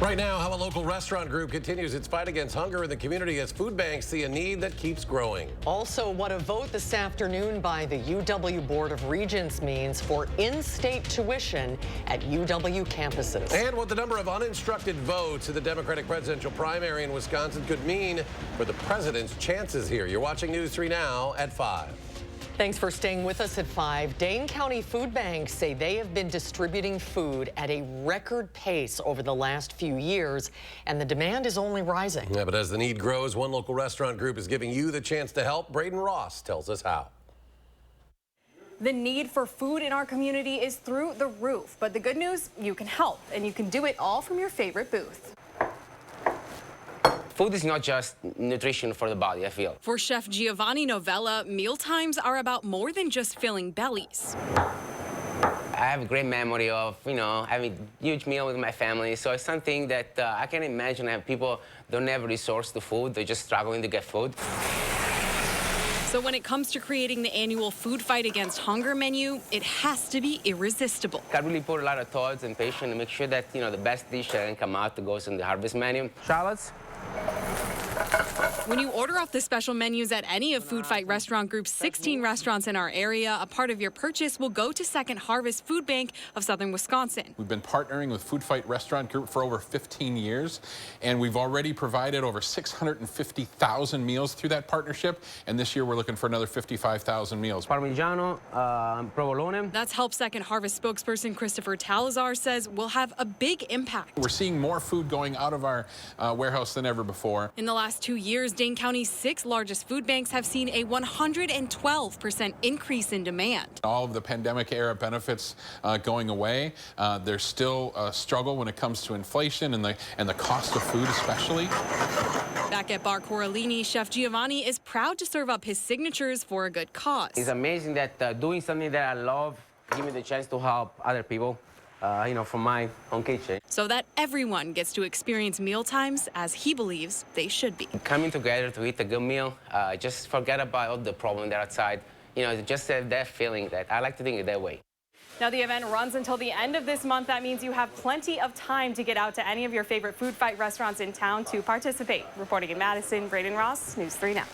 Right now, how a local restaurant group continues its fight against hunger in the community as food banks see a need that keeps growing. Also, what a vote this afternoon by the UW Board of Regents means for in-state tuition at UW campuses. And what the number of uninstructed votes in the Democratic presidential primary in Wisconsin could mean for the president's chances here. You're watching News 3 Now at 5. Thanks for staying with us at 5. Dane County food banks say they have been distributing food at a record pace over the last few years, and the demand is only rising. Yeah, but as the need grows, one local restaurant group is giving you the chance to help. Braden Ross tells us how. The need for food in our community is through the roof, but the good news, you can help, and you can do it all from your favorite booth. Food is not just nutrition for the body, I feel. For Chef Giovanni Novella, mealtimes are about more than just filling bellies. I have a great memory of, having a huge meal with my family. So it's something that I can imagine that people don't have resource to food. They're just struggling to get food. So when it comes to creating the annual Food Fight Against Hunger menu, it has to be irresistible. I really put a lot of thoughts and patience to make sure that, the best dish that can come out that goes in the harvest menu. Shallots. When you order off the special menus at any of Food Fight Restaurant Group's 16 restaurants in our area, a part of your purchase will go to Second Harvest Food Bank of Southern Wisconsin. We've been partnering with Food Fight Restaurant Group for over 15 years, and we've already provided over 650,000 meals through that partnership, and this year we're looking for another 55,000 meals. Parmigiano, provolone. That's Help Second Harvest spokesperson Christopher Talazar says will have a big impact. We're seeing more food going out of our warehouse than ever before. In the last 2 years, Dane County's 6 largest food banks have seen a 112% increase in demand. All of the pandemic era benefits going away. There's still a struggle when it comes to inflation and the cost of food especially. Back at Bar Coralini, Chef Giovanni is proud to serve up his signatures for a good cause. It's amazing that doing something that I love gives me the chance to help other people. From my own kitchen. So that everyone gets to experience mealtimes as he believes they should be. Coming together to eat a good meal, just forget about all the problems that are outside. Just have that feeling that I like to think it that way. Now the event runs until the end of this month. That means you have plenty of time to get out to any of your favorite Food Fight restaurants in town to participate. Reporting in Madison, Braden Ross, News 3 Now.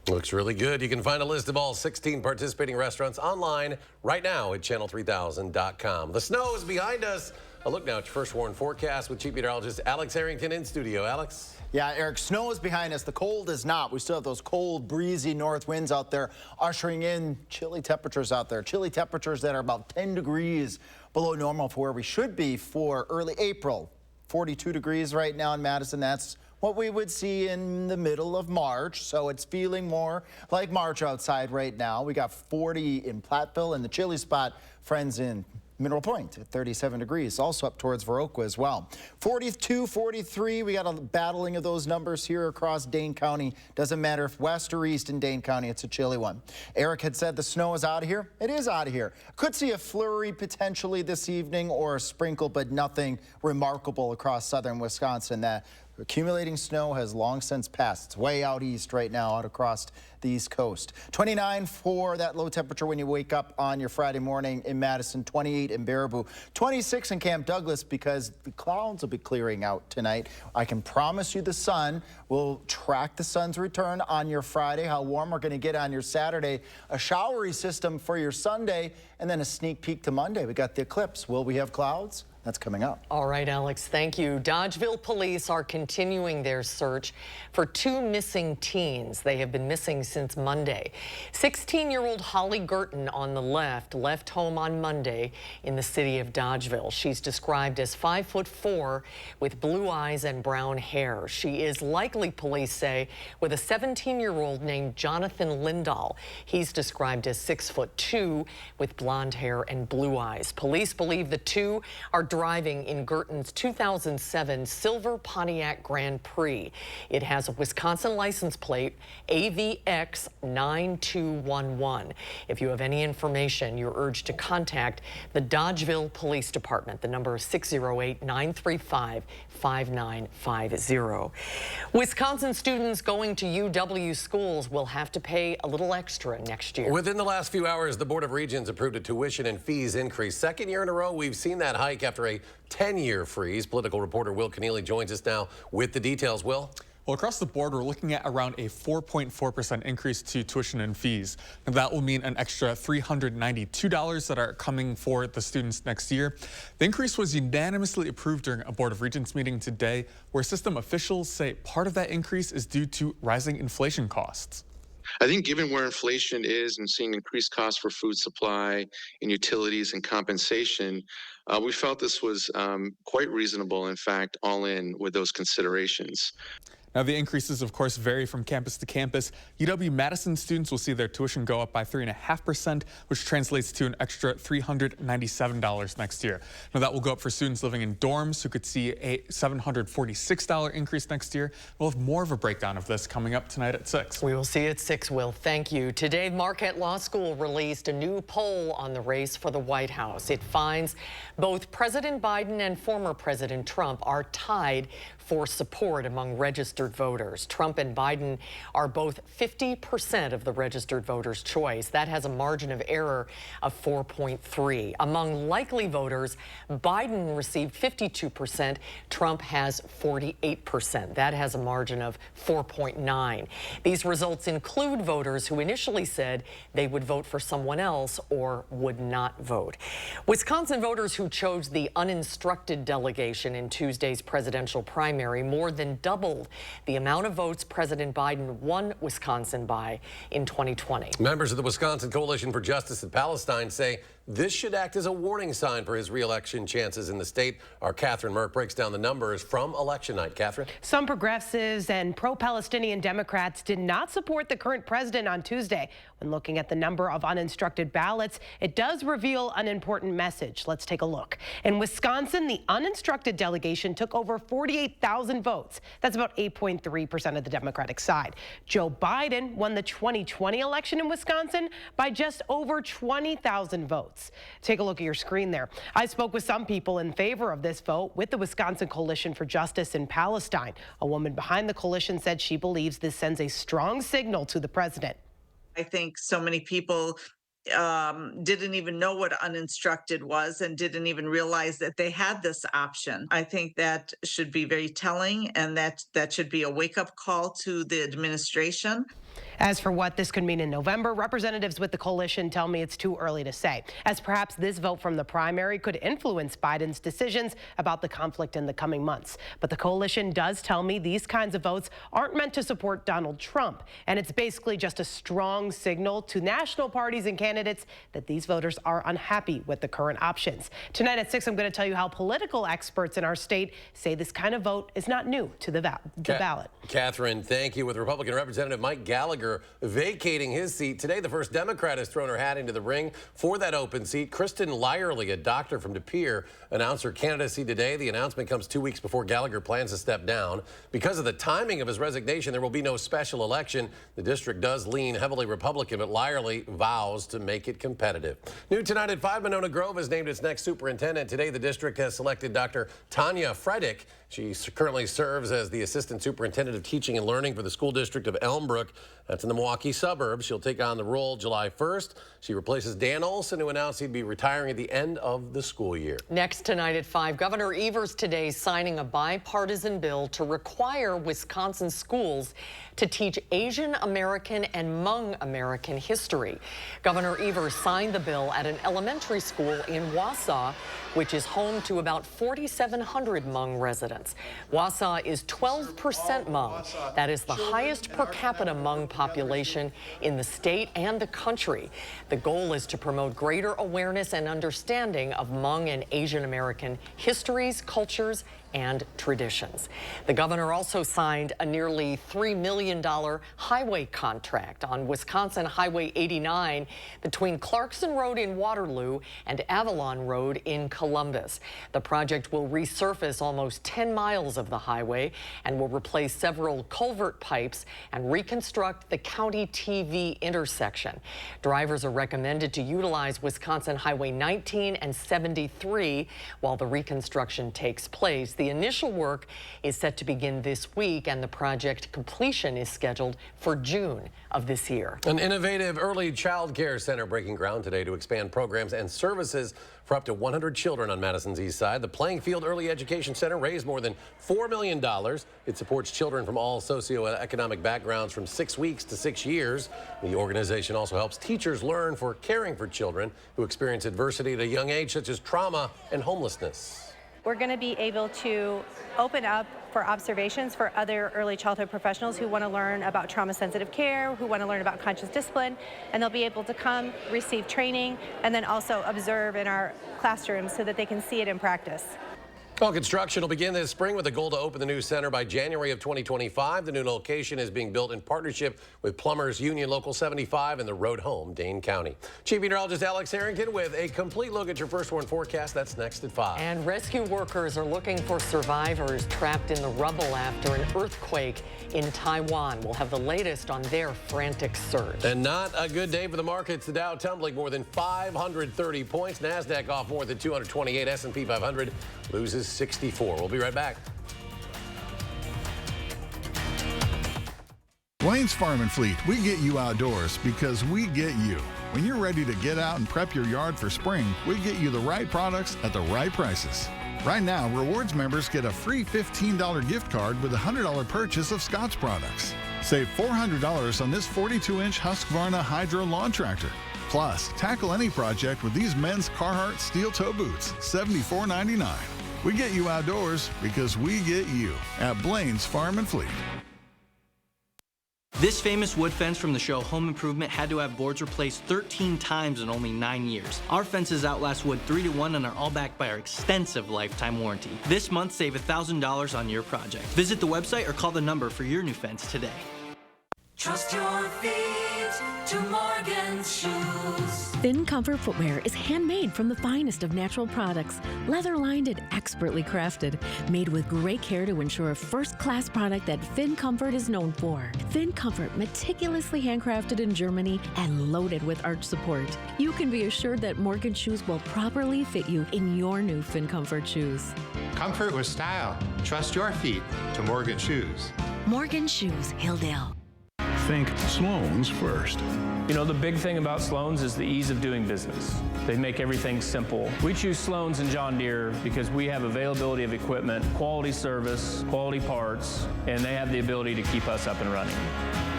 Looks really good. You can find a list of all 16 participating restaurants online right now at channel3000.com. The snow is behind us. A look now at your first warn forecast with Chief Meteorologist Alex Harrington in studio. Alex? Yeah, Eric, snow is behind us. The cold is not. We still have those cold, breezy north winds out there, ushering in chilly temperatures out there. Chilly temperatures that are about 10 degrees below normal for where we should be for early April. 42 degrees right now in Madison. That's what we would see in the middle of March, so it's feeling more like March outside right now. We got 40 in Platteville, and the chilly spot, friends, in Mineral Point at 37 degrees, also up towards Viroqua as well. 42, 43, we got a battling of those numbers here across Dane County. Doesn't matter if west or east in Dane County, it's a chilly one. Eric had said the snow is out of here. It is out of here. Could see a flurry potentially this evening or a sprinkle, but nothing remarkable across southern Wisconsin. That accumulating snow has long since passed. It's way out east right now, out across the East Coast. 29 for that low temperature when you wake up on your Friday morning in Madison, 28 in Baraboo, 26 in Camp Douglas because the clouds will be clearing out tonight. I can promise you the sun will track the sun's return on your Friday, how warm we're going to get on your Saturday, a showery system for your Sunday, and then a sneak peek to Monday. We got the eclipse. Will we have clouds? That's coming up. All right, Alex, thank you. Dodgeville police are continuing their search for 2 missing teens. They have been missing since Monday. 16-year-old Holly Gurton on the left home on Monday in the city of Dodgeville. She's described as 5'4" with blue eyes and brown hair. She is likely, police say, with a 17-year-old named Jonathan Lindahl. He's described as 6'2" with blonde hair and blue eyes. Police believe the two are driving in Gurton's 2007 silver Pontiac Grand Prix. It has a Wisconsin license plate, AVX 9211. If you have any information, you're urged to contact the Dodgeville Police Department. The number is 608-935-5950. Wisconsin students going to UW schools will have to pay a little extra next year. Within the last few hours, the Board of Regents approved a tuition and fees increase. Second year in a row, we've seen that hike after after a 10-year freeze. Political reporter Will Keneally joins us now with the details. Will? Well, across the board, we're looking at around a 4.4% increase to tuition and fees. And that will mean an extra $392 that are coming for the students next year. The increase was unanimously approved during a Board of Regents meeting today, where system officials say part of that increase is due to rising inflation costs. I think given where inflation is and seeing increased costs for food supply and utilities and compensation, we felt this was quite reasonable, in fact, all in with those considerations. Now, the increases, of course, vary from campus to campus. UW-Madison students will see their tuition go up by 3.5%, which translates to an extra $397 next year. Now, that will go up for students living in dorms, who could see a $746 increase next year. We'll have more of a breakdown of this coming up tonight at 6. We will see you at 6, Will. Thank you. Today, Marquette Law School released a new poll on the race for the White House. It finds both President Biden and former President Trump are tied for support among registered voters. Trump and Biden are both 50% of the registered voters' choice. That has a margin of error of 4.3. Among likely voters, Biden received 52%. Trump has 48%. That has a margin of 4.9. These results include voters who initially said they would vote for someone else or would not vote. Wisconsin voters who chose the uninstructed delegation in Tuesday's presidential primary more than doubled the amount of votes President Biden won Wisconsin by in 2020. Members of the Wisconsin Coalition for Justice in Palestine say this should act as a warning sign for his re-election chances in the state. Our Catherine Merck breaks down the numbers from election night. Catherine? Some progressives and pro-Palestinian Democrats did not support the current president on Tuesday. When looking at the number of uninstructed ballots, it does reveal an important message. Let's take a look. In Wisconsin, the uninstructed delegation took over 48,000 votes. That's about 8.3% of the Democratic side. Joe Biden won the 2020 election in Wisconsin by just over 20,000 votes. Take a look at your screen there. I spoke with some people in favor of this vote with the Wisconsin Coalition for Justice in Palestine. A woman behind the coalition said she believes this sends a strong signal to the president. I think so many people didn't even know what uninstructed was and didn't even realize that they had this option. I think that should be very telling, and that should be a wake-up call to the administration. As for what this could mean in November, representatives with the coalition tell me it's too early to say, as perhaps this vote from the primary could influence Biden's decisions about the conflict in the coming months. But the coalition does tell me these kinds of votes aren't meant to support Donald Trump, and it's basically just a strong signal to national parties and candidates that these voters are unhappy with the current options. Tonight at 6, I'm going to tell you how political experts in our state say this kind of vote is not new to the ballot. Catherine, thank you. With Republican Representative Mike Gallagher vacating his seat today, the first Democrat has thrown her hat into the ring for that open seat. Kristen Lyerly, a doctor from De Pere, announced her candidacy today. The announcement comes 2 weeks before Gallagher plans to step down. Because of the timing of his resignation, there will be no special election. The district does lean heavily Republican, but Lyerly vows to make it competitive. New tonight at 5, Monona Grove has named its next superintendent. Today, the district has selected Dr. Tanya Fredick. She currently serves as the assistant superintendent of teaching and learning for the school district of Elmbrook. That's in the Milwaukee suburbs. She'll take on the role July 1st. She replaces Dan Olson, who announced he'd be retiring at the end of the school year. Next tonight at 5, Governor Evers today signing a bipartisan bill to require Wisconsin schools to teach Asian American and Hmong American history. Governor Evers signed the bill at an elementary school in Wausau, which is home to about 4,700 Hmong residents. Wausau is 12% Hmong. That is the highest per capita Hmong population in the state and the country. The goal is to promote greater awareness and understanding of Hmong and Asian American histories, cultures, and traditions. The governor also signed a nearly $3 million highway contract on Wisconsin Highway 89 between Clarkson Road in Waterloo and Avalon Road in Columbus. The project will resurface almost 10 miles of the highway and will replace several culvert pipes and reconstruct the County TV intersection. Drivers are recommended to utilize Wisconsin Highway 19 and 73 while the reconstruction takes place. The initial work is set to begin this week, and the project completion is scheduled for June of this year. An innovative early child care center breaking ground today to expand programs and services for up to 100 children on Madison's east side. The Playing Field Early Education Center raised more than $4 million. It supports children from all socioeconomic backgrounds from 6 weeks to 6 years. The organization also helps teachers learn for caring for children who experience adversity at a young age, such as trauma and homelessness. We're going to be able to open up for observations for other early childhood professionals who want to learn about trauma-sensitive care, who want to learn about conscious discipline, and they'll be able to come, receive training, and then also observe in our classrooms so that they can see it in practice. Well, construction will begin this spring with a goal to open the new center by January of 2025. The new location is being built in partnership with Plumbers Union Local 75 and the Road Home, Dane County. Chief Meteorologist Alex Harrington with a complete look at your first warn forecast. That's next at 5. And rescue workers are looking for survivors trapped in the rubble after an earthquake in Taiwan. We'll have the latest on their frantic search. And not a good day for the markets. The Dow tumbling more than 530 points. NASDAQ off more than 228. S&P 500 loses 64. We'll be right back. Blaine's Farm and Fleet, we get you outdoors because we get you. When you're ready to get out and prep your yard for spring, we get you the right products at the right prices. Right now, Rewards members get a free $15 gift card with a $100 purchase of Scott's products. Save $400 on this 42-inch Husqvarna Hydro lawn tractor. Plus, tackle any project with these men's Carhartt steel toe boots, $74.99. We get you outdoors because we get you at Blaine's Farm and Fleet. This famous wood fence from the show Home Improvement had to have boards replaced 13 times in only 9 years. Our fences outlast wood 3 to 1 and are all backed by our extensive lifetime warranty. This month, save $1,000 on your project. Visit the website or call the number for your new fence today. Trust your feet to Morgan's Shoes. Thin Comfort footwear is handmade from the finest of natural products, leather-lined and expertly crafted, made with great care to ensure a first-class product that Thin Comfort is known for. Thin Comfort, meticulously handcrafted in Germany and loaded with arch support. You can be assured that Morgan Shoes will properly fit you in your new Thin Comfort shoes. Comfort with style. Trust your feet to Morgan Shoes. Morgan Shoes, Hilldale. Think Sloan's first. You know, the big thing about Sloan's is the ease of doing business. They make everything simple. We choose Sloan's and John Deere because we have availability of equipment, quality service, quality parts, and they have the ability to keep us up and running.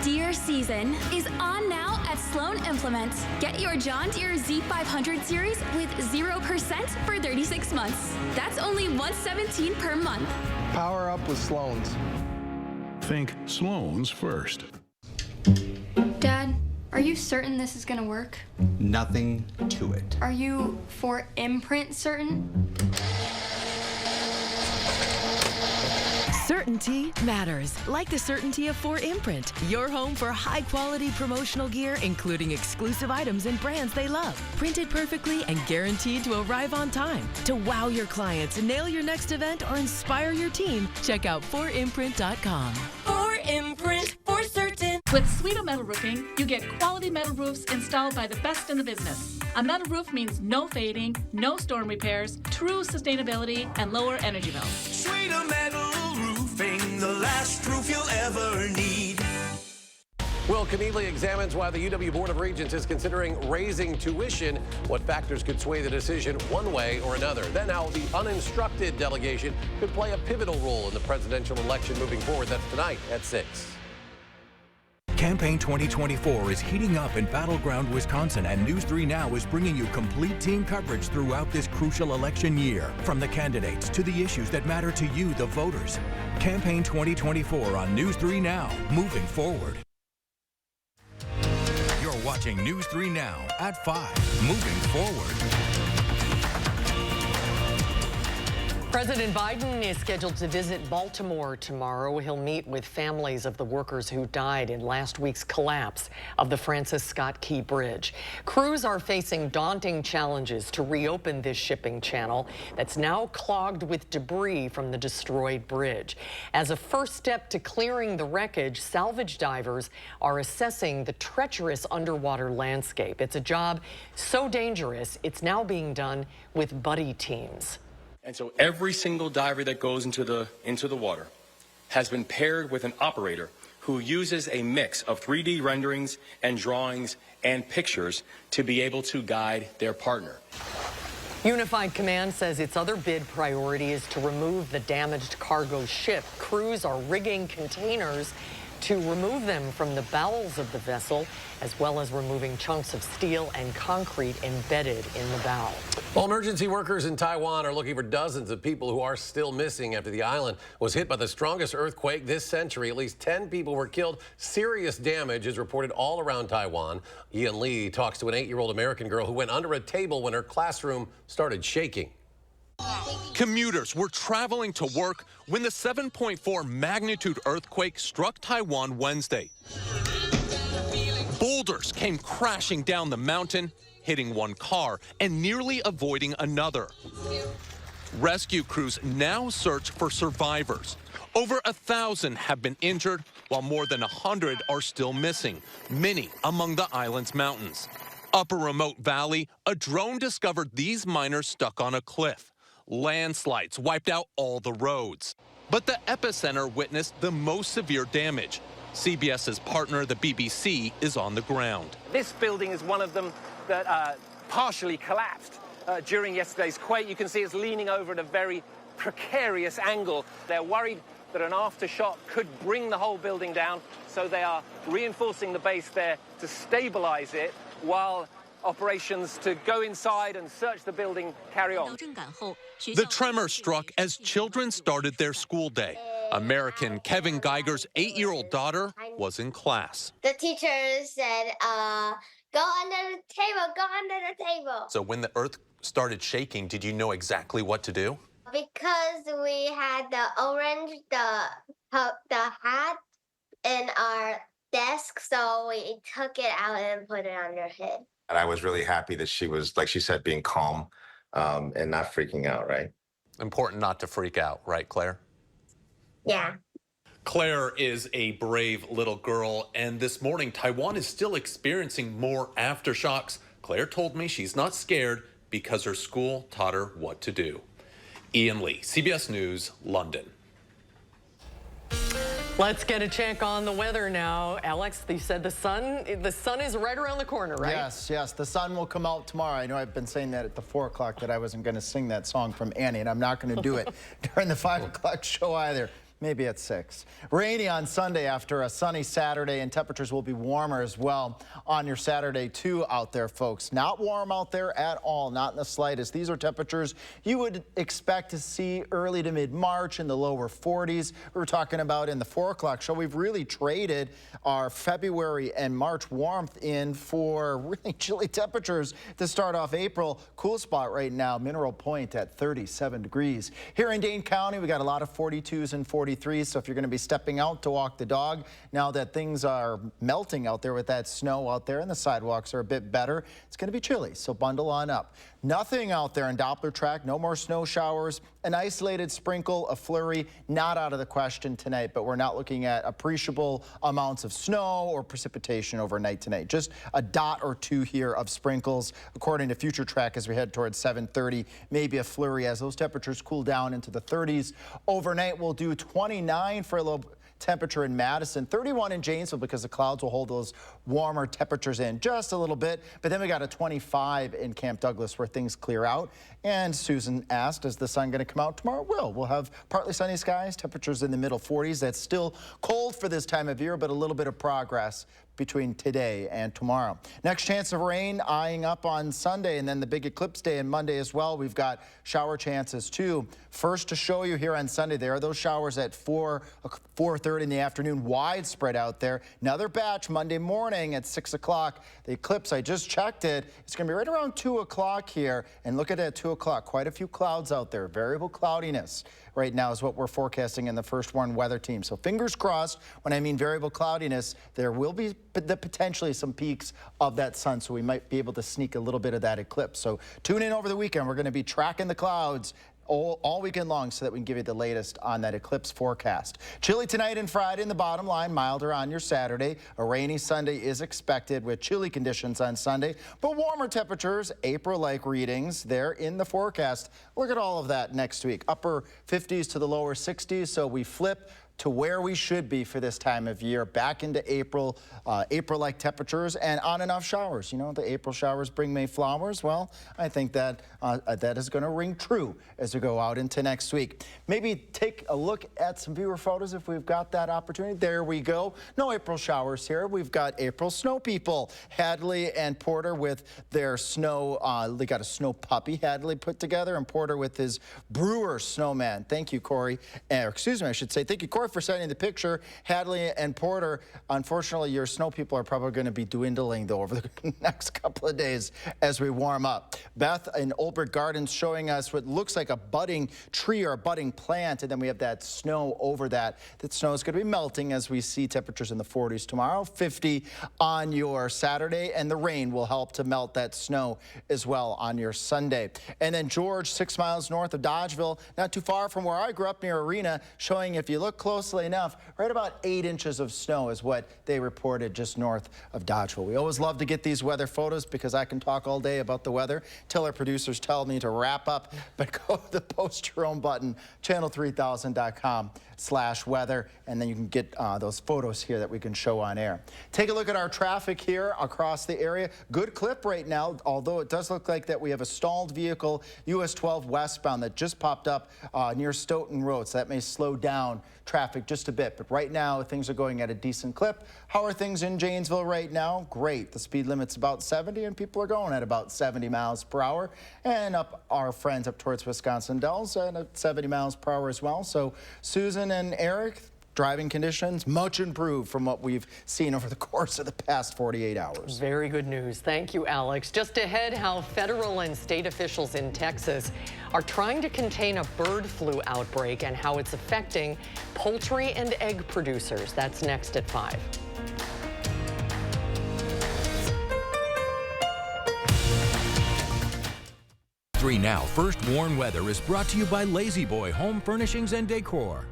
Deere season is on now at Sloan Implements. Get your John Deere Z500 series with 0% for 36 months. That's only $117 per month. Power up with Sloan's. Think Sloan's first. Dad, are you certain this is gonna work? Nothing to it. Are you for imprint certain? Certainty matters, like the certainty of 4imprint, your home for high-quality promotional gear, including exclusive items and brands they love. Printed perfectly and guaranteed to arrive on time. To wow your clients, nail your next event, or inspire your team, check out 4imprint.com. 4imprint for certain. With Sweeto Metal Roofing, you get quality metal roofs installed by the best in the business. A metal roof means no fading, no storm repairs, true sustainability, and lower energy bills. Sweeto Metal Roofing, the last roof you'll ever need. Will Keneally examines why the UW Board of Regents is considering raising tuition, what factors could sway the decision one way or another. Then how the uninstructed delegation could play a pivotal role in the presidential election moving forward. That's tonight at 6. Campaign 2024 is heating up in battleground Wisconsin, and News 3 Now is bringing you complete team coverage throughout this crucial election year. From the candidates to the issues that matter to you, the voters. Campaign 2024 on News 3 Now, moving forward. You're watching News 3 Now at 5, moving forward. President Biden is scheduled to visit Baltimore tomorrow. He'll meet with families of the workers who died in last week's collapse of the Francis Scott Key Bridge. Crews are facing daunting challenges to reopen this shipping channel that's now clogged with debris from the destroyed bridge. As a first step to clearing the wreckage, salvage divers are assessing the treacherous underwater landscape. It's a job so dangerous, it's now being done with buddy teams. And so every single diver that goes into the water has been paired with an operator who uses a mix of 3D renderings and drawings and pictures to be able to guide their partner. Unified Command says its other bid priority is to remove the damaged cargo ship. Crews are rigging containers to remove them from the bowels of the vessel, as well as removing chunks of steel and concrete embedded in the bow. Well, emergency workers in Taiwan are looking for dozens of people who are still missing after the island was hit by the strongest earthquake this century. At least 10 people were killed. Serious damage is reported all around Taiwan. Ian Lee talks to an 8-year-old American girl who went under a table when her classroom started shaking. Commuters were traveling to work when the 7.4 magnitude earthquake struck Taiwan Wednesday. Boulders came crashing down the mountain, hitting one car and nearly avoiding another. Rescue crews now search for survivors. Over 1,000 have been injured, while more than 100 are still missing, many among the island's mountains. Up a remote valley, a drone discovered these miners stuck on a cliff. Landslides wiped out all the roads. But the epicenter witnessed the most severe damage. CBS's partner, the BBC, is on the ground. This building is one of them that partially collapsed during yesterday's quake. You can see it's leaning over at a very precarious angle. They're worried that an aftershock could bring the whole building down, so they are reinforcing the base there to stabilize it while operations to go inside and search the building carry on. The tremor struck as children started their school day. American Kevin Geiger's 8-year-old daughter was in class. The teacher said, go under the table, go under the table. So when the earth started shaking, did you know exactly what to do? Because we had the orange, the hat in our desk, so we took it out and put it on her head. And I was really happy that she was, like she said, being calm and not freaking out, right? Important not to freak out, right, Claire? Yeah. Claire is a brave little girl, and this morning, Taiwan is still experiencing more aftershocks. Claire told me she's not scared because her school taught her what to do. Ian Lee, CBS News, London. Let's get a check on the weather now. Alex, you said the sun is right around the corner, right? Yes, the sun will come out tomorrow. I know I've been saying that at the 4 o'clock that I wasn't going to sing that song from Annie, and I'm not going to do it during the 5 o'clock show either. Maybe at 6. Rainy on Sunday after a sunny Saturday, and temperatures will be warmer as well on your Saturday too out there, folks. Not warm out there at all, not in the slightest. These are temperatures you would expect to see early to mid-March in the lower 40s. We were talking about in the 4 o'clock show. We've really traded our February and March warmth in for really chilly temperatures to start off April. Cool spot right now, Mineral Point at 37 degrees. Here in Dane County, we got a lot of 42s and 43s. So if you're going to be stepping out to walk the dog, now that things are melting out there with that snow out there and the sidewalks are a bit better, it's going to be chilly. So bundle on up. Nothing out there in Doppler track, no more snow showers. An isolated sprinkle, a flurry, not out of the question tonight, but we're not looking at appreciable amounts of snow or precipitation overnight tonight. Just a dot or two here of sprinkles, according to future track as we head towards 7:30. Maybe a flurry as those temperatures cool down into the 30s. Overnight, we'll do 29 for a low temperature in Madison, 31 in Janesville because the clouds will hold those warmer temperatures in just a little bit. But then we got a 25 in Camp Douglas where things clear out. And Susan asked, is the sun going to come out tomorrow? We'll have partly sunny skies, temperatures in the middle 40s. That's still cold for this time of year, but a little bit of progress between today and tomorrow. Next chance of rain eyeing up on Sunday, and then the big eclipse day and Monday as well. We've got shower chances too. First to show you here on Sunday, there are those showers at 4:30 in the afternoon, widespread out there. Another batch Monday morning at 6 o'clock. The eclipse, I just checked it, it's going to be right around 2 o'clock here. And look at that 2 o'clock, quite a few clouds out there. Variable cloudiness right now is what we're forecasting in the First Warn Weather Team. So fingers crossed, when I mean variable cloudiness, there will be potentially some peaks of that sun, so we might be able to sneak a little bit of that eclipse. So tune in over the weekend. We're going to be tracking the clouds all weekend long so that we can give you the latest on that eclipse forecast. Chilly tonight and Friday in the bottom line, milder on your Saturday. A rainy Sunday is expected with chilly conditions on Sunday, but warmer temperatures, April-like readings there in the forecast. Look at all of that next week. Upper 50s to the lower 60s, so we flip to where we should be for this time of year, back into April, April-like temperatures and on and off showers. You know, the April showers bring May flowers. Well, I think that that is going to ring true as we go out into next week. Maybe take a look at some viewer photos if we've got that opportunity. There we go. No April showers here. We've got April snow people. Hadley and Porter with their snow, they got a snow puppy Hadley put together, and Porter with his Brewer snowman. Thank you, Corey. Excuse me, I should say thank you, Corey, for sending the picture. Hadley and Porter, unfortunately, your snow people are probably going to be dwindling, though, over the next couple of days as we warm up. Beth in Olbert Gardens showing us what looks like a budding tree or a budding plant, and then we have that snow over that. That snow is going to be melting as we see temperatures in the 40s tomorrow, 50 on your Saturday, and the rain will help to melt that snow as well on your Sunday. And then George, 6 miles north of Dodgeville, not too far from where I grew up near Arena, showing, if you look closely enough, right about 8 inches of snow is what they reported just north of Dodgeville. We always love to get these weather photos because I can talk all day about the weather till our producers tell me to wrap up, but go to the post your own button, channel3000.com/weather, and then you can get those photos here that we can show on air. Take a look at our traffic here across the area. Good clip right now, although it does look like that we have a stalled vehicle, US 12 westbound, that just popped up near Stoughton Road, so that may slow down traffic just a bit, but right now things are going at a decent clip. How are things in Janesville right now? Great. The speed limit's about 70 and people are going at about 70 miles per hour. And up our friends up towards Wisconsin Dells at 70 miles per hour as well. So Susan and Eric, driving conditions much improved from what we've seen over the course of the past 48 hours. Very good news. Thank you, Alex. Just ahead, how federal and state officials in Texas are trying to contain a bird flu outbreak and how it's affecting poultry and egg producers. That's next at 5. Now, First Warn Weather is brought to you by Lazy Boy Home Furnishings and Decor.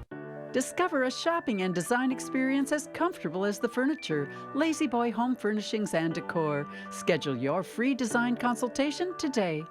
Discover a shopping and design experience as comfortable as the furniture. Lazy Boy Home Furnishings and Decor. Schedule your free design consultation today.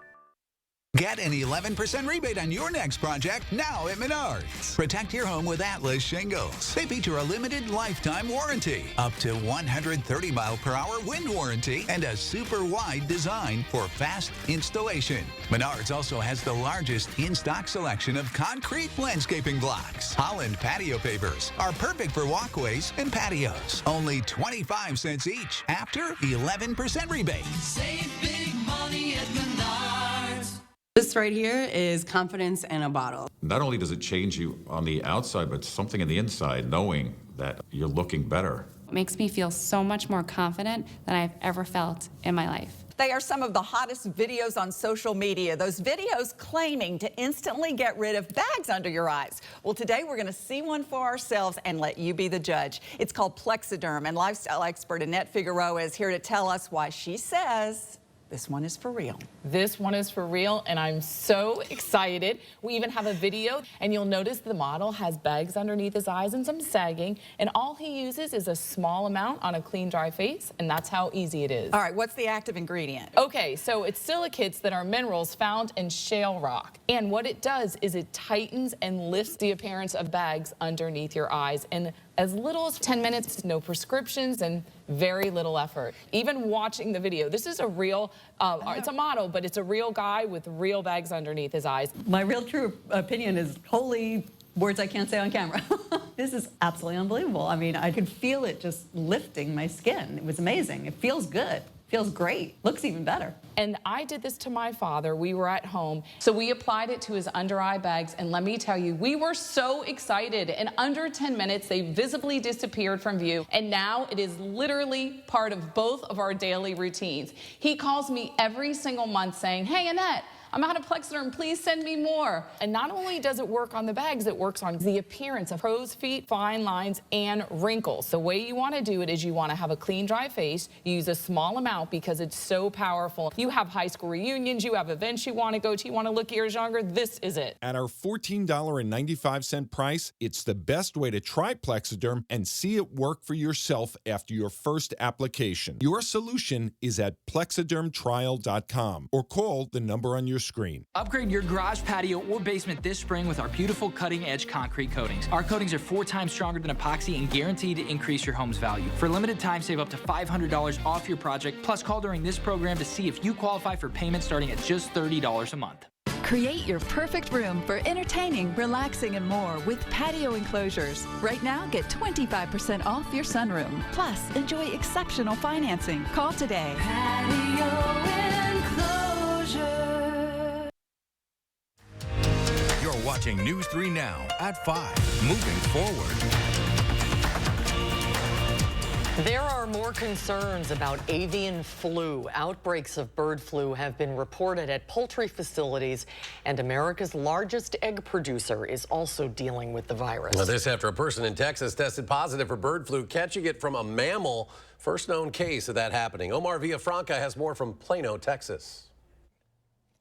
Get an 11% rebate on your next project now at Menards. Protect your home with Atlas shingles. They feature a limited lifetime warranty, up to 130 mile-per-hour wind warranty, and a super wide design for fast installation. Menards also has the largest in-stock selection of concrete landscaping blocks. Holland patio pavers are perfect for walkways and patios. Only 25 cents each after 11% rebate. Save big money at Menards. This right here is confidence in a bottle. Not only does it change you on the outside, but something in the inside, knowing that you're looking better. It makes me feel so much more confident than I've ever felt in my life. They are some of the hottest videos on social media. Those videos claiming to instantly get rid of bags under your eyes. Well, today we're going to see one for ourselves and let you be the judge. It's called Plexiderm, and lifestyle expert Annette Figueroa is here to tell us why she says this one is for real. This one is for real, and I'm so excited. We even have a video, and you'll notice the model has bags underneath his eyes and some sagging, and all he uses is a small amount on a clean, dry face, and that's how easy it is. All right, what's the active ingredient? Okay, so it's silicates that are minerals found in shale rock, and what it does is it tightens and lifts the appearance of bags underneath your eyes, and as little as 10 minutes, no prescriptions, and very little effort. Even watching the video, this is a real, it's a model, but it's a real guy with real bags underneath his eyes. My real true opinion is holy words I can't say on camera. This is absolutely unbelievable. I mean, I could feel it just lifting my skin. It was amazing. It feels good. Feels great. Looks even better. And I did this to my father. We were at home. So we applied it to his under eye bags. And let me tell you, we were so excited. In under 10 minutes, they visibly disappeared from view. And now it is literally part of both of our daily routines. He calls me every single month saying, hey, Annette, I'm out of Plexiderm, please send me more. And not only does it work on the bags, it works on the appearance of crow's feet, fine lines, and wrinkles. The way you want to do it is you want to have a clean, dry face. You use a small amount because it's so powerful. You have high school reunions, you have events you want to go to, you want to look years younger, this is it. At our $14.95 price, it's the best way to try Plexiderm and see it work for yourself after your first application. Your solution is at plexidermtrial.com or call the number on your screen. Upgrade your garage, patio, or basement this spring with our beautiful cutting-edge concrete coatings. Our coatings are 4 times stronger than epoxy and guaranteed to increase your home's value. For a limited time, save up to $500 off your project. Plus, call during this program to see if you qualify for payment starting at just $30 a month. Create your perfect room for entertaining, relaxing, and more with patio enclosures. Right now, get 25% off your sunroom. Plus, enjoy exceptional financing. Call today. Patio enclosure. You're watching News 3 Now at 5. Moving forward. There are more concerns about avian flu. Outbreaks of bird flu have been reported at poultry facilities, and America's largest egg producer is also dealing with the virus. Now, this after a person in Texas tested positive for bird flu, catching it from a mammal. First known case of that happening. Omar Villafranca has more from Plano, Texas.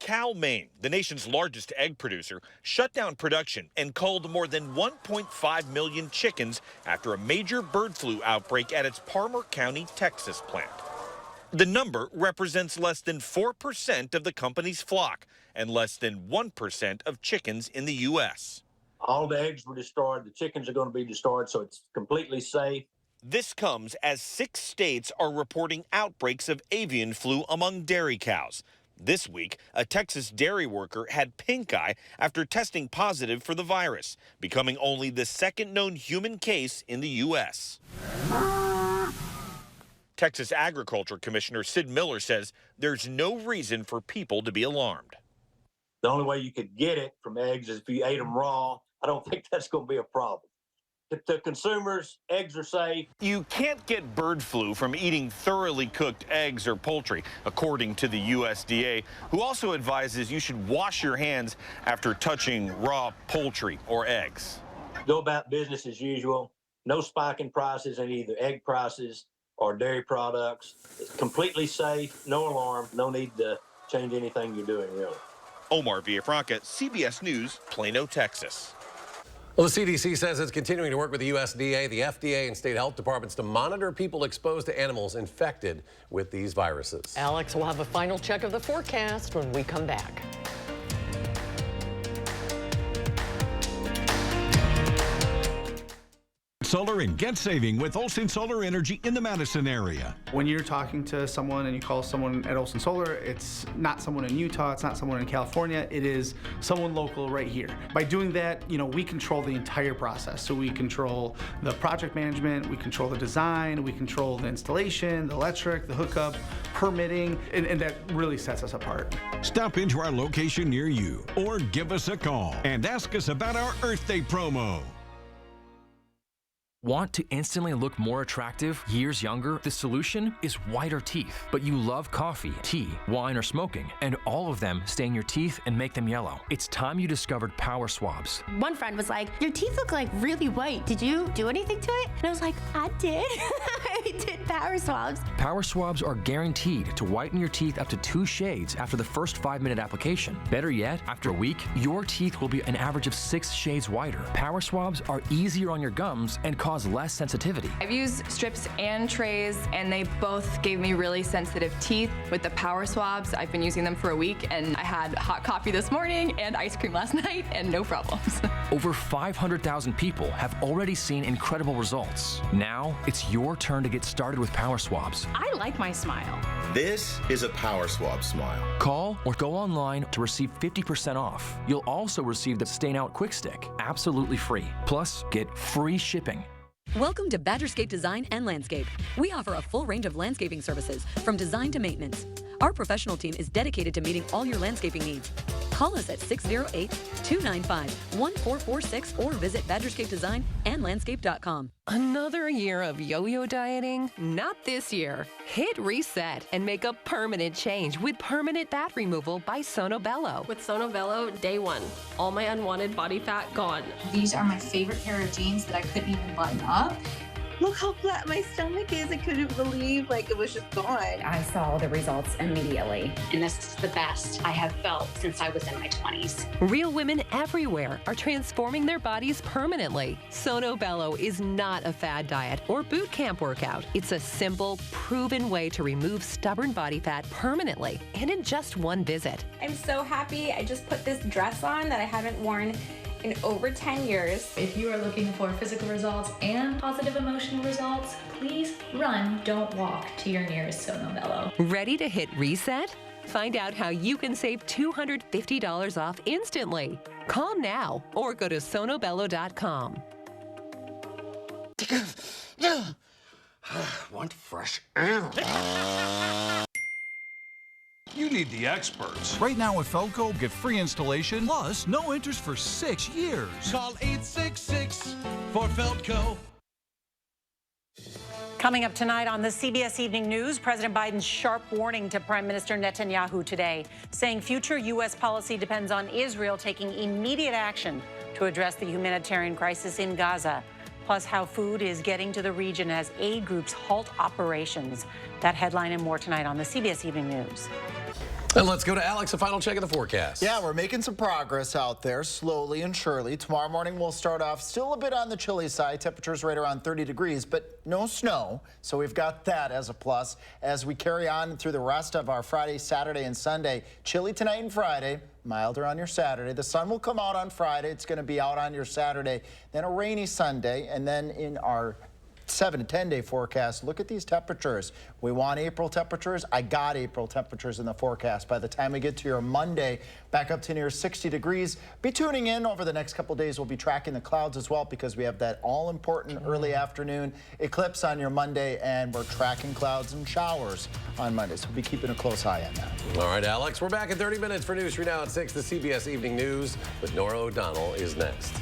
Cal, Maine, the nation's largest egg producer, shut down production and culled more than 1.5 million chickens after a major bird flu outbreak at its Palmer County, Texas plant. The number represents less than 4% of the company's flock and less than 1% of chickens in the U.S. All the eggs were destroyed. The chickens are going to be destroyed, so it's completely safe. This comes as 6 states are reporting outbreaks of avian flu among dairy cows. This week, a Texas dairy worker had pink eye after testing positive for the virus, becoming only the second known human case in the U.S. Texas Agriculture Commissioner Sid Miller says there's no reason for people to be alarmed. The only way you could get it from eggs is if you ate them raw. I don't think that's going to be a problem. To consumers, eggs are safe. You can't get bird flu from eating thoroughly cooked eggs or poultry, according to the USDA, who also advises you should wash your hands after touching raw poultry or eggs. Go about business as usual. No spike in prices in either egg prices or dairy products. It's completely safe, no alarm, no need to change anything you're doing, really. Omar Villafranca, CBS News, Plano, Texas. Well, the CDC says it's continuing to work with the USDA, the FDA, and state health departments to monitor people exposed to animals infected with these viruses. Alex will have a final check of the forecast when we come back. Solar and get saving with Olson Solar Energy in the Madison area. When you're talking to someone and you call someone at Olson Solar, it's not someone in Utah, it's not someone in California, it is someone local right here. By doing that, we control the entire process. So we control the project management, we control the design, we control the installation, the electric, the hookup, permitting, and that really sets us apart. Stop into our location near you or give us a call and ask us about our Earth Day promo. Want to instantly look more attractive, years younger? The solution is whiter teeth. But you love coffee, tea, wine, or smoking, and all of them stain your teeth and make them yellow. It's time you discovered Power Swabs. One friend was like, your teeth look like really white. Did you do anything to it? And I was like, I did. I did Power Swabs. Power Swabs are guaranteed to whiten your teeth up to 2 shades after the first 5-minute application. Better yet, after a week, your teeth will be an average of 6 shades whiter. Power Swabs are easier on your gums and cause less sensitivity. I've used strips and trays, and they both gave me really sensitive teeth. With the Power Swabs, I've been using them for a week, and I had hot coffee this morning and ice cream last night, and no problems. Over 500,000 people have already seen incredible results. Now, it's your turn to get started with Power Swabs. I like my smile. This is a Power Swab smile. Call or go online to receive 50% off. You'll also receive the Stain Out Quick Stick, absolutely free. Plus, get free shipping. Welcome to Badgerscape Design and Landscape. We offer a full range of landscaping services, from design to maintenance. Our professional team is dedicated to meeting all your landscaping needs. Call us at 608-295-1446 or visit Badgerscape Design and Landscape.com. Another year of yo-yo dieting? Not this year. Hit reset and make a permanent change with permanent fat removal by Sonobello. With Sonobello, day one, all my unwanted body fat gone. These are my favorite pair of jeans that I couldn't even button up. Look how flat my stomach is. I couldn't believe it was just gone. I saw the results immediately. And this is the best I have felt since I was in my 20s. Real women everywhere are transforming their bodies permanently. Sonobello is not a fad diet or boot camp workout. It's a simple, proven way to remove stubborn body fat permanently and in just one visit. I'm so happy. I just put this dress on that I haven't worn in over 10 years. If you are looking for physical results and positive emotional results, please run, don't walk to your nearest Sonobello. Ready to hit reset? Find out how you can save $250 off instantly. Call now or go to sonobello.com. Want fresh air. You need the experts. Right now with Felco, get free installation plus no interest for 6 years. Call 866 for Felco. Coming up tonight on the CBS Evening News, President Biden's sharp warning to Prime Minister Netanyahu today, saying future U.S. policy depends on Israel taking immediate action to address the humanitarian crisis in Gaza. Plus, how food is getting to the region as aid groups halt operations. That headline and more tonight on the CBS Evening News. And let's go to Alex, a final check of the forecast. Yeah, we're making some progress out there, slowly and surely. Tomorrow morning, we'll start off still a bit on the chilly side. Temperatures right around 30 degrees, but no snow. So we've got that as a plus. As we carry on through the rest of our Friday, Saturday, and Sunday, chilly tonight and Friday, milder on your Saturday. The sun will come out on Friday. It's going to be out on your Saturday. Then a rainy Sunday, and then in our 7 to 10 day forecast, look at these temperatures. We want April temperatures. I got April temperatures in the forecast. By the time we get to your Monday, back up to near 60 degrees. Be tuning in over the next couple days. We'll be tracking the clouds as well because we have that all-important early afternoon eclipse on your Monday, and we're tracking clouds and showers on Monday. So we'll be keeping a close eye on that. All right, Alex, we're back in 30 minutes for News 3 Now at 6. The CBS Evening News with Nora O'Donnell is next.